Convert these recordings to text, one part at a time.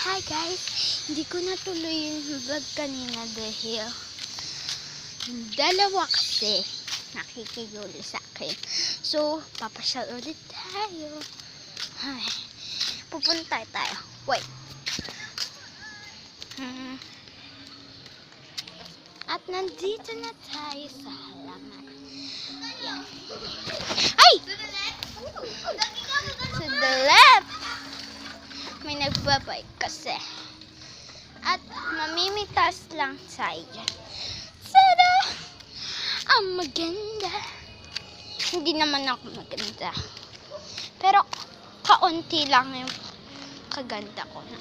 Hi guys, hindi ko natuloy yung vlog kanina dahil dalawa kasi nakikigulo sa akin. So, papasyal ulit tayo. Ay, pupunta tayo. Wait. At nandito na tayo sa halaman. Yan. Ay! To the left! May nagbabike kasi. At mamimitas lang tayo dyan. Tada! Ang maganda. Hindi naman ako maganda. Pero kaunti lang yung kaganda ko na.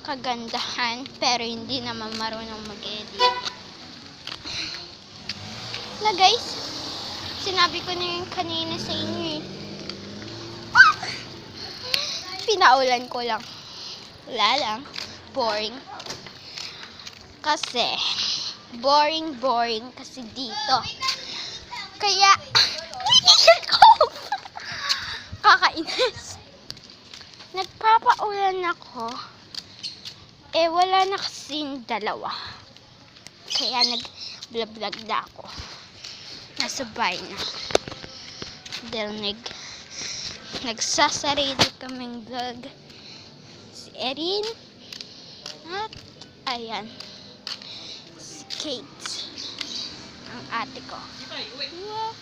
Kagandahan, pero hindi naman marunong mag-edit. Na guys, sinabi ko na yung kanina sa inyo eh. Pinaulan ko lang. Wala lang. Boring. Kasi, boring kasi dito. Kaya, kakainis. Nagpapaulan ako. Eh, wala na kasing dalawa. Kaya nag-vlog na ako. Nasa bahay na. Dahil nagsasarili kaming vlog. Si Erin. At, ayan. Si Kate. Ang ate ko. Wow.